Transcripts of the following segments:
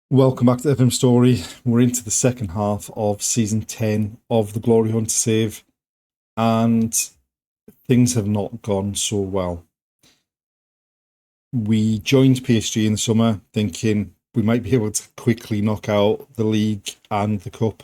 Welcome back to FM Story. We're into the second half of season 10 of the Glory Hunt Save, and things have not gone so well. We joined PSG in the summer thinking we might be able to quickly knock out the League and the Cup.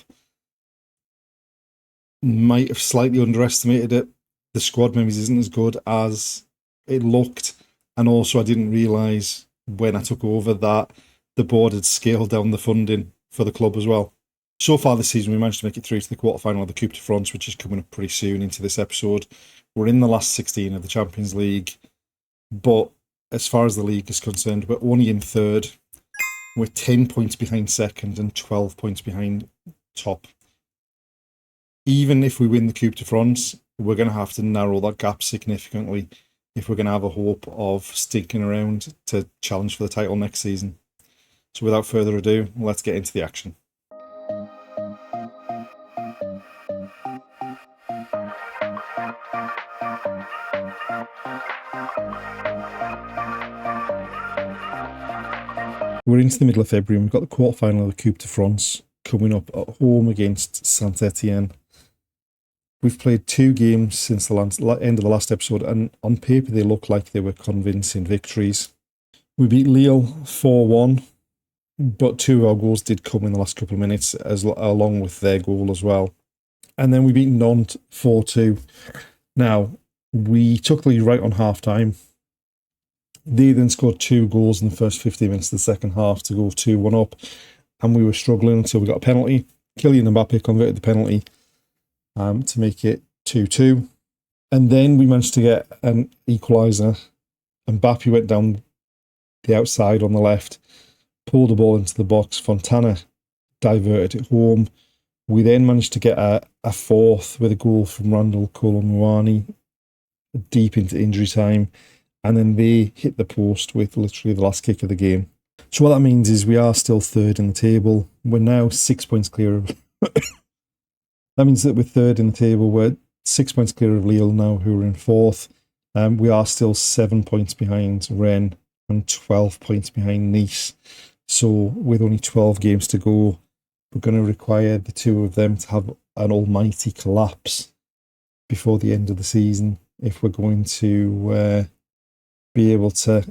Might have slightly underestimated it. The squad members isn't as good as it looked, and also I didn't realise when I took over that the board had scaled down the funding for the club as well. So far this season, we managed to make it through to the quarterfinal of the Coupe de France, which is coming up pretty soon into this episode. We're in the last 16 of the Champions League, but as far as the league is concerned, we're only in third. We're 10 points behind second and 12 points behind top. Even if we win the Coupe de France, we're going to have to narrow that gap significantly if we're going to have a hope of sticking around to challenge for the title next season. So without further ado, let's get into the action. We're into the middle of February and we've got the quarterfinal of the Coupe de France coming up at home against Saint-Etienne. We've played 2 games since the end of the last episode, and on paper they look like they were convincing victories. We beat Lille 4-1. But 2 of our goals did come in the last couple of minutes, along with their goal as well. And then we beat Nantes 4-2. Now, we took the lead right on half-time. They then scored 2 goals in the first 50 minutes of the second half to go 2-1 up. And we were struggling until we got a penalty. Kylian Mbappe converted the penalty to make it 2-2. And then we managed to get an equaliser. Mbappe went down the outside on the left, pulled the ball into the box. Fontana diverted it home. We then managed to get a fourth with a goal from Randall Colomwani deep into injury time. And then they hit the post with literally the last kick of the game. So what that means is we are still third in the table. We're now 6 points clear of... That means that we're third in the table. We're 6 points clear of Lille now, who are in fourth. We are still 7 points behind Rennes and 12 points behind Nice. So with only 12 games to go, we're going to require the 2 of them to have an almighty collapse before the end of the season if we're going to be able to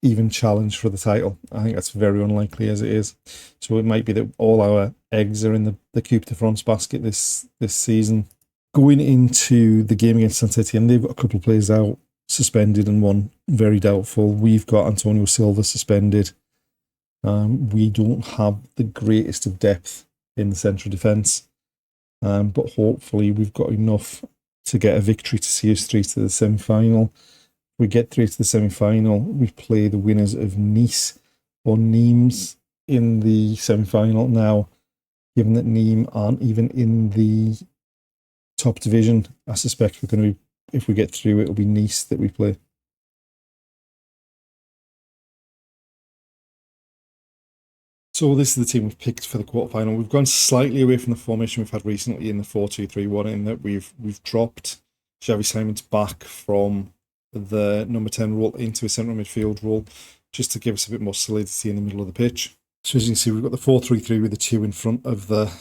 even challenge for the title. I think that's very unlikely as it is. So it might be that all our eggs are in the Coupe de France basket this season. Going into the game against Saint-Etienne, they've got a couple of players out, suspended, and one very doubtful. We've got Antonio Silva suspended. We don't have the greatest of depth in the central defence, but hopefully we've got enough to get a victory to see us through to the semi-final. If we get through to the semi-final, we play the winners of Nice or Nîmes in the semi-final. Now, given that Nîmes aren't even in the top division, I suspect we're going to be, if we get through, it'll be Nice that we play. So this is the team we've picked for the quarterfinal. We've gone slightly away from the formation we've had recently in the 4-2-3-1, in that we've dropped Xavi Simons back from the number 10 role into a central midfield role, just to give us a bit more solidity in the middle of the pitch. So as you can see, we've got the 4-3-3 with the 2 in front of the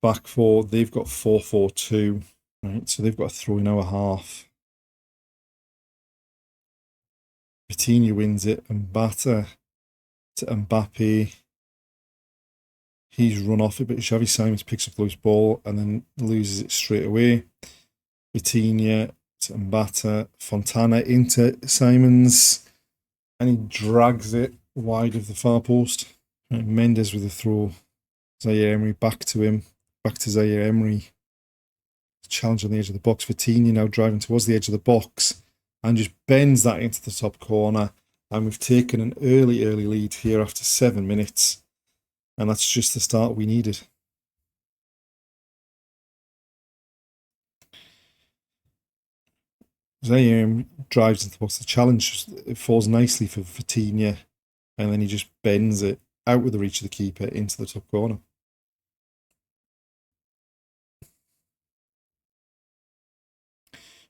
back 4. They've got 4-4-2, right? So they've got a throw in our half. Vitinha wins it, and Batter to Mbappe. He's run off it, but Xavi Simons picks up the loose ball and then loses it straight away. Vitinha to Mbata. Fontana into Simons, and he drags it wide of the far post. Mendes with a throw. Zaire Emery back to him. Back to Zaire Emery. Challenge on the edge of the box. Vitinha now driving towards the edge of the box and just bends that into the top corner. And we've taken an early lead here after 7 minutes. And that's just the start we needed. Zaire drives into the box. The challenge, it falls nicely for Vitinha. And then he just bends it out with the reach of the keeper into the top corner.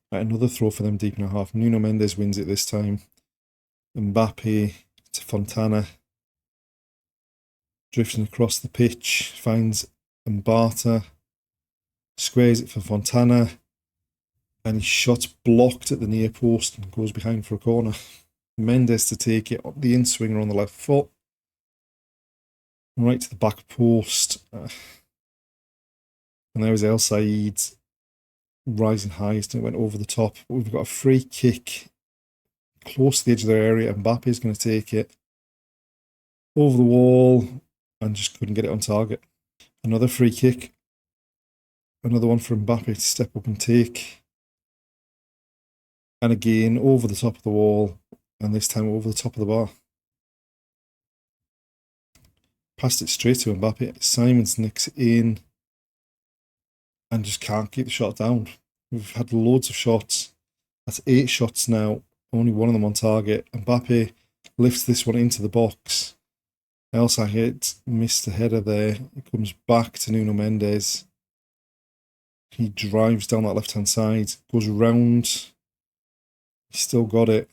Right, another throw for them deep in a half. Nuno Mendes wins it this time. Mbappe to Fontana. drifting across the pitch, finds Mbata, squares it for Fontana, and his shot's blocked at the near post and goes behind for a corner. Mendes to take it up the in-swinger on the left foot, right to the back post. And there was El Said rising highest and it went over the top. But we've got a free kick close to the edge of their area. Mbappe's going to take it over the wall and just couldn't get it on target. Another free kick. Another one for Mbappe to step up and take. And again, over the top of the wall. And this time over the top of the bar. Passed it straight to Mbappe. Simons nicks it in. And just can't keep the shot down. We've had loads of shots. That's 8 shots now. Only one of them on target. Mbappe lifts this one into the box. El Said missed the header there. It comes back to Nuno Mendes. He drives down that left-hand side. Goes round. He's still got it.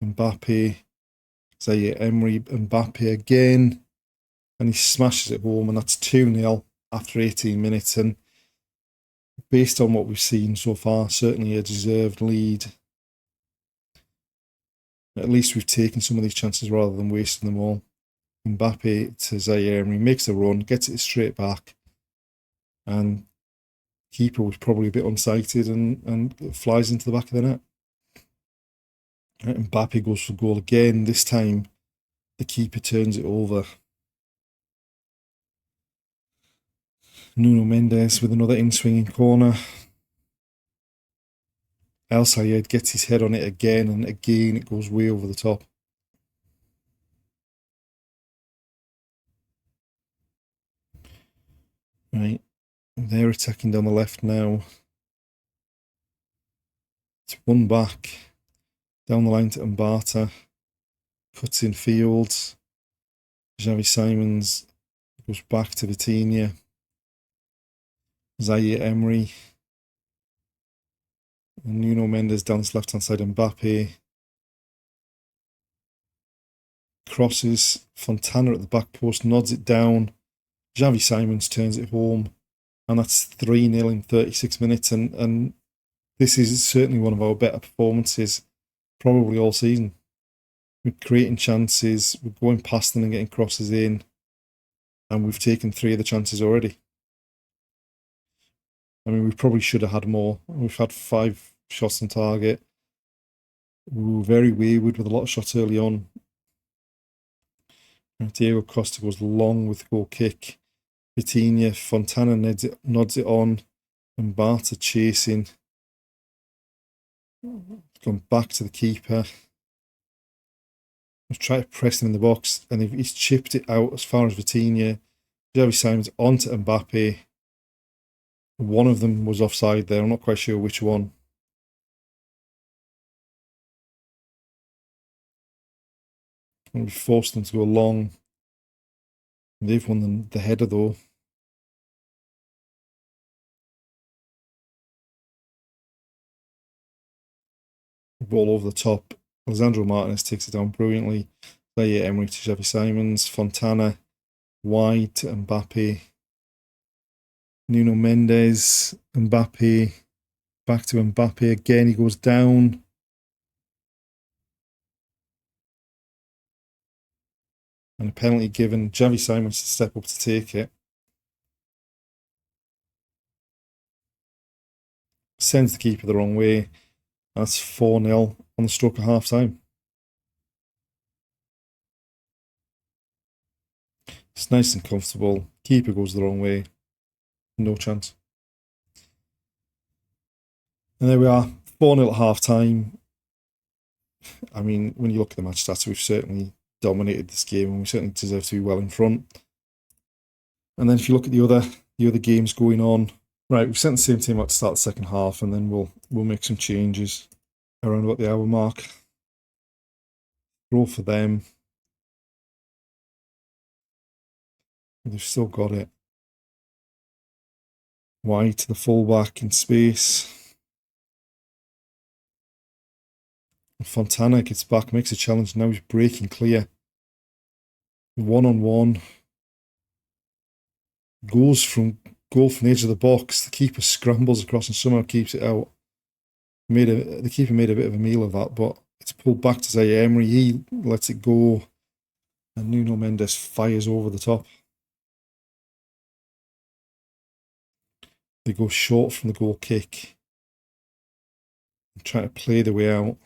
Mbappe. Zaire Emery. Mbappe again. And he smashes it home. And that's 2-0 after 18 minutes. And based on what we've seen so far, certainly a deserved lead. At least we've taken some of these chances rather than wasting them all. Mbappe to Zaire Emery makes a run, gets it straight back, and keeper was probably a bit unsighted and flies into the back of the net. Mbappe goes for goal again. This time the keeper turns it over. Nuno Mendes with another in-swinging corner. El Sayed gets his head on it again, and again it goes way over the top. Right, they're attacking down the left now. It's one back, down the line to Mbata, cuts in field. Xavi Simons goes back to Vitinha. Zaire Emery. And Nuno Mendes down this left-hand side, Mbappe. Crosses, Fontana at the back post, nods it down. Xavi Simons turns it home. And that's 3-0 in 36 minutes. And this is certainly one of our better performances, probably all season. We're creating chances, we're going past them and getting crosses in. And we've taken 3 of the chances already. I mean, we probably should have had more. We've had 5 shots on target. We were very wayward with a lot of shots early on. Diego Costa goes long with the goal kick. Vitinha, Fontana nods it on. And Mbata chasing. Gone back to the keeper. I've tried to press him in the box, and he's chipped it out as far as Vitinha. Xavi Simons onto Mbappe. One of them was offside there. I'm not quite sure which one. And we forced them to go long. They've won the header though. Ball over the top. Alessandro Martinez takes it down brilliantly. Zaire Emery to Xavi Simons. Fontana wide to Mbappe. Nuno Mendes. Mbappe. Back to Mbappe again. He goes down. And a penalty given. Xavi Simons to step up to take it. Sends the keeper the wrong way. That's 4-0 on the stroke of half time. It's nice and comfortable. Keeper goes the wrong way. No chance. And there we are. 4-0 at half time. I mean, when you look at the match stats, we've certainly dominated this game and we certainly deserve to be well in front. And then if you look at the other games going on, right, we've sent the same team out to start the second half, and then we'll make some changes around about the hour mark. Throw for them. They've still got it. Wide to the fullback in space. Fontana gets back, makes a challenge. Now he's breaking clear. 1-on-1. goes from goal from the edge of the box. The keeper scrambles across and somehow keeps it out. The keeper made a bit of a meal of that, but it's pulled back to Zaire Emery. He lets it go, and Nuno Mendes fires over the top. They go short from the goal kick and try to play the way out.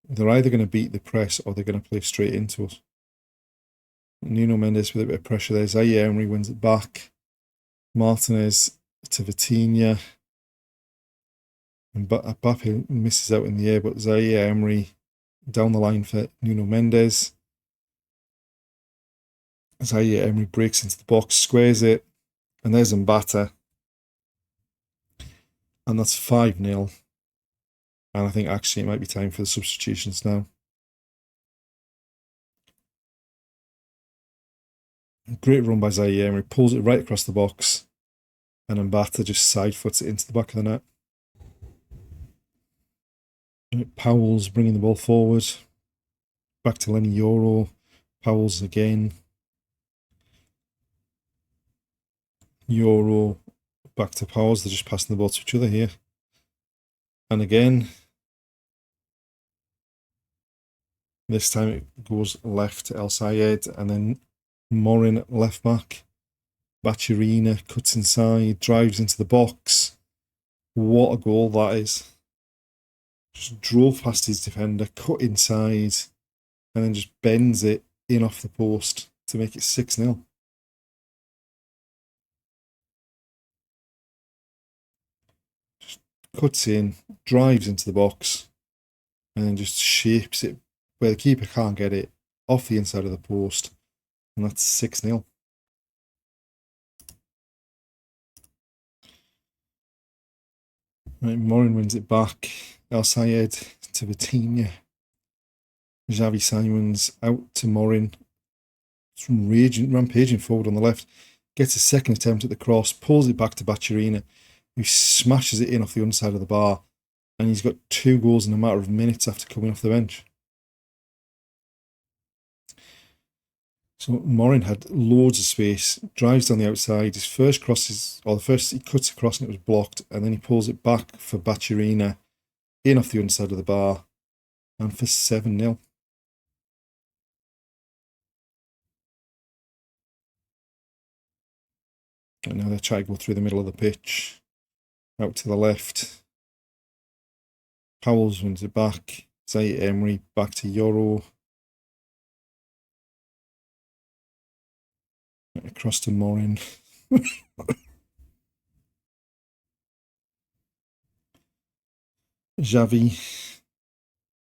They're either going to beat the press or they're going to play straight into us. Nuno Mendes with a bit of pressure there. Zaire Emery wins it back. Martinez to Vitinha. And Mbappe misses out in the air, but Zaire Emery down the line for Nuno Mendes. Zaire Emery breaks into the box, squares it, and there's Mbata. And that's 5-0. And I think actually it might be time for the substitutions now. Great run by Zaire Emery, pulls it right across the box, and Mbata just side foots it into the back of the net. Powell's bringing the ball forward. Back to Lenny Yoro. Powell's again. Yoro back to Powell's. They're just passing the ball to each other here. And again. This time it goes left to El Sayed, and then Morin at left back. Bacciarina cuts inside, drives into the box. What a goal that is. Just drove past his defender, cut inside, and then just bends it in off the post to make it 6-0. Just cuts in, drives into the box, and then just shapes it where the keeper can't get it, off the inside of the post, and that's 6-0. Right, Morin wins it back. El Sayed to Vitinha. Xavi Simons out to Morin. It's rampaging forward on the left. Gets a second attempt at the cross, pulls it back to Bacciarina, who smashes it in off the underside of the bar, and he's got 2 goals in a matter of minutes after coming off the bench. So Morin had loads of space, drives down the outside. His first crosses, or the first he cuts across and it was blocked, and then he pulls it back for Bacciarina in off the underside of the bar, and for 7-0. And now they try to go through the middle of the pitch, out to the left. Powell's wins it back. Zaire Emery back to Yoro. Across to Morin. Xavi.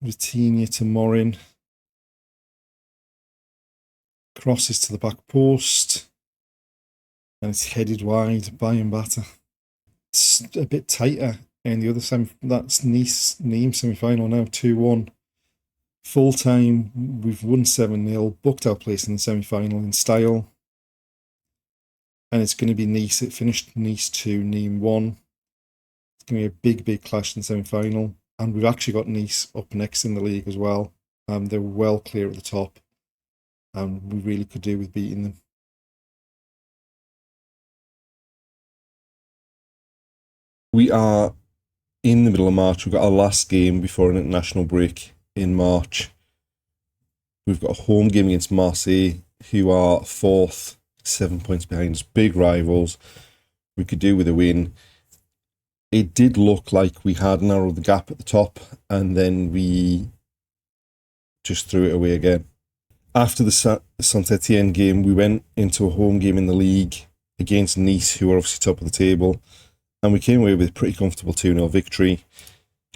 Vitinha to Morin. Crosses to the back post. And it's headed wide by Mbata. It's a bit tighter in the other semi. That's Nîmes semi-final now, 2-1. Full time, we've won 7-0. Booked our place in the semi-final in style. And it's going to be Nice. It finished Nice 2, Nîmes 1. It's going to be a big clash in the semi-final. And we've actually got Nice up next in the league as well. They're well clear at the top. And we really could do with beating them. We are in the middle of March. We've got our last game before an international break in March. We've got a home game against Marseille, who are 4th. 7 points behind us, big rivals. We could do with a win. It did look like we had narrowed the gap at the top, and then we just threw it away again. After the Saint-Etienne game, we went into a home game in the league against Nice, who are obviously top of the table, and we came away with a pretty comfortable 2-0 victory.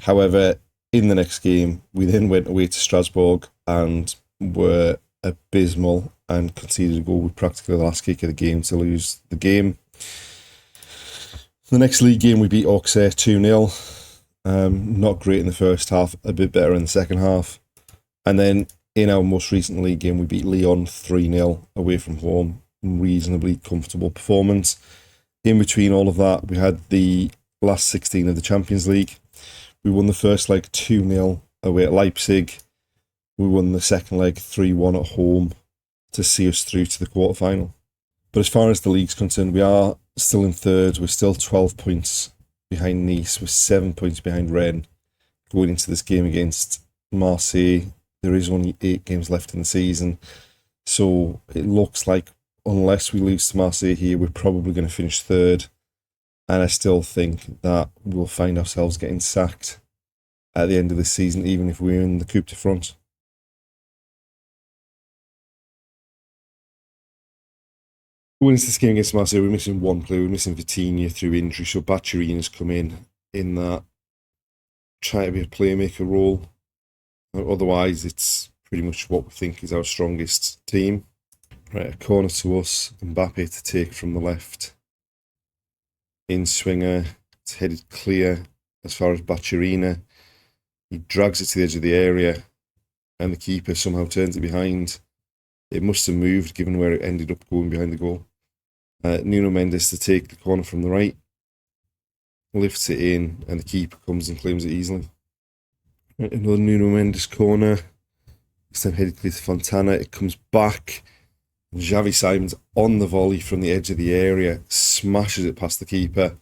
However, in the next game, we then went away to Strasbourg and were abysmal and conceded a goal with practically the last kick of the game to lose the game. The next league game, we beat Auxerre 2-0. Not great in the first half, a bit better in the second half. And then in our most recent league game, we beat Lyon 3-0 away from home. Reasonably comfortable performance. In between all of that, we had the last 16 of the Champions League. We won the first leg 2-0 away at Leipzig. We won the second leg 3-1 at home to see us through to the quarterfinal. But as far as the league's concerned, we are still in third. We're still 12 points behind Nice. We're 7 points behind Rennes going into this game against Marseille. There is only 8 games left in the season. So it looks like unless we lose to Marseille here, we're probably going to finish third. And I still think that we'll find ourselves getting sacked at the end of the season, even if we're in the Coupe de France. Going into this game against Marseille, we're missing one player. We're missing Vitinha through injury. So Bacciarina's come in that try to be a playmaker role. Otherwise, it's pretty much what we think is our strongest team. Right, a corner to us. Mbappe to take from the left. In swinger. It's headed clear as far as Bacciarina. He drags it to the edge of the area. And the keeper somehow turns it behind. It must have moved given where it ended up going behind the goal. Nuno Mendes to take the corner from the right. Lifts it in and the keeper comes and claims it easily. Another Nuno Mendes corner. This time headed clear to Fontana. It comes back. Xavi Simons on the volley from the edge of the area. Smashes it past the keeper.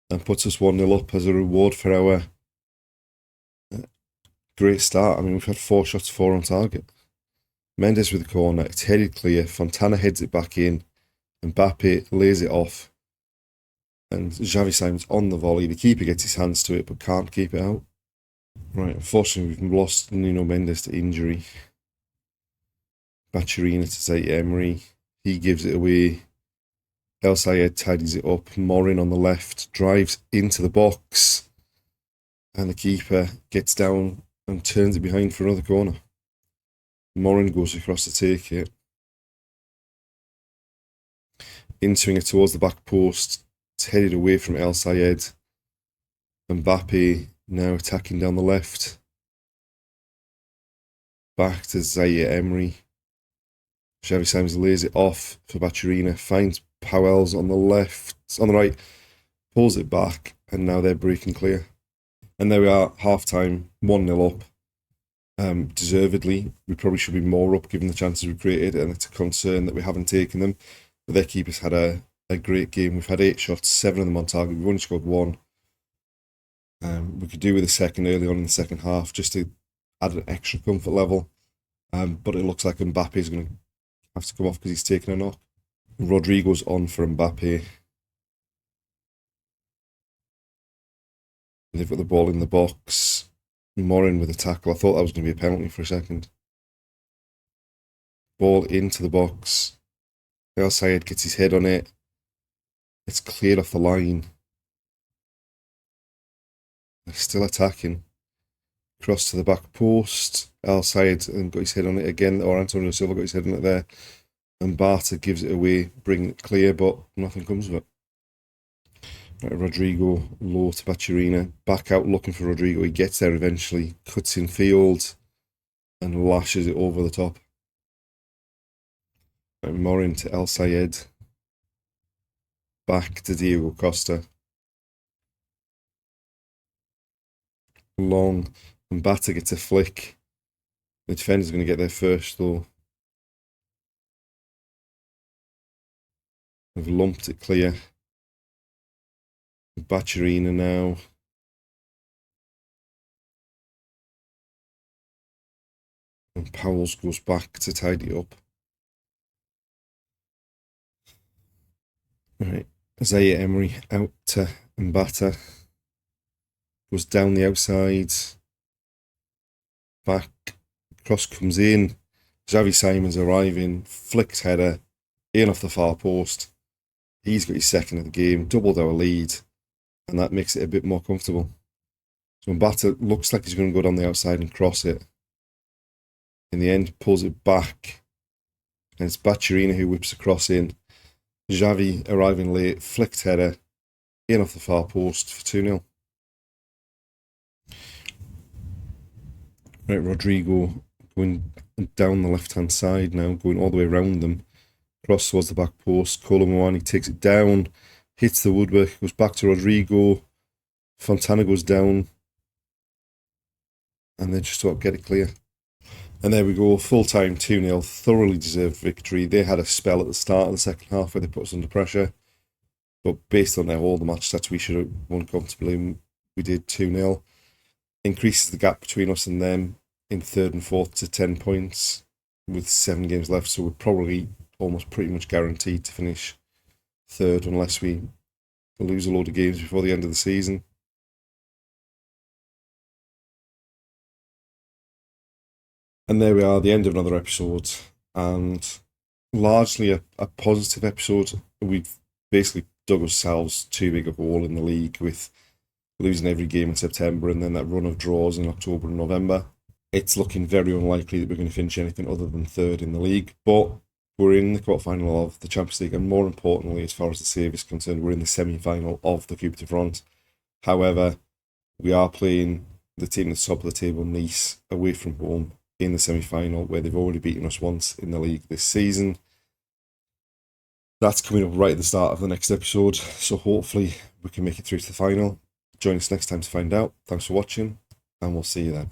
And puts us 1-0 up as a reward for our great start. I mean, we've had 4 shots, 4 on target. Mendes with the corner. It's headed clear. Fontana heads it back in. Mbappe lays it off. And Xavi Simons on the volley. The keeper gets his hands to it but can't keep it out. Right, unfortunately we've lost Nuno Mendes to injury. Bacciarina to Zaire Emery. He gives it away. El Sayed tidies it up. Morin on the left drives into the box. And the keeper gets down and turns it behind for another corner. Morin goes across to take it. In-swinger towards the back post. It's headed away from El Sayed. Mbappe now attacking down the left. Back to Zaire Emery. Xavi Simons lays it off for Bacciarina. Finds Powell's on the left, on the right. Pulls it back, and now they're breaking clear. And there we are, half-time, 1-0 up. Deservedly, we probably should be more up given the chances we created, and it's a concern that we haven't taken them. But their keeper's had a great game. We've had 8 shots, 7 of them on target. We've only scored 1. We could do with a second early on in the second half just to add an extra comfort level. But it looks like Mbappe is going to have to come off because he's taken a knock. Rodrigo's on for Mbappe. They've got the ball in the box. Morin with a tackle. I thought that was going to be a penalty for a second. Ball into the box. El Sayed gets his head on it. It's cleared off the line. They're still attacking. Cross to the back post. El Sayed got his head on it again, or Antonio Silva got his head on it there. And Barta gives it away, bringing it clear, but nothing comes of it. Right, Rodrigo low to Bacciarina. Back out looking for Rodrigo. He gets there eventually, cuts in field, and lashes it over the top. Right, Morin to El Sayed. Back to Diego Costa. Long. And Bata gets a flick. The defender's going to get there first, though. They've lumped it clear. Bacciarina now. And Powell goes back to tidy it up. Right. Zaire Emery out to Mbata. Goes down the outside. Back. Cross comes in. Xavi Simons arriving. Flicked header. In off the far post. He's got his second of the game. Doubled our lead. And that makes it a bit more comfortable. So Mbata looks like he's going to go down the outside and cross it. In the end, pulls it back. And it's Bacciarina who whips the cross in. Xavi arriving late. Flicked header. In off the far post for 2-0. Right, Rodrigo going down the left-hand side now, going all the way around them. Cross towards the back post. Kolo Muani takes it down, hits the woodwork, goes back to Rodrigo. Fontana goes down. And they just sort of get it clear. And there we go, full-time 2-0, thoroughly deserved victory. They had a spell at the start of the second half where they put us under pressure. But based on all the match stats, we should have won comfortably. We did 2-0. Increases the gap between us and them in third and fourth to 10 points with 7 games left. So we're probably almost pretty much guaranteed to finish third unless we lose a load of games before the end of the season. And there we are, the end of another episode, and largely a positive episode. We've basically dug ourselves too big a hole in the league with losing every game in September and then that run of draws in October and November. It's looking very unlikely that we're going to finish anything other than third in the league, but we're in the quarterfinal of the Champions League, and more importantly, as far as the save is concerned, we're in the semi-final of the Coupe de France. However, we are playing the team at the top of the table, Nice, away from home in the semi-final, where they've already beaten us once in the league this season. That's coming up right at the start of the next episode, so hopefully we can make it through to the final. Join us next time to find out. Thanks for watching, and we'll see you then.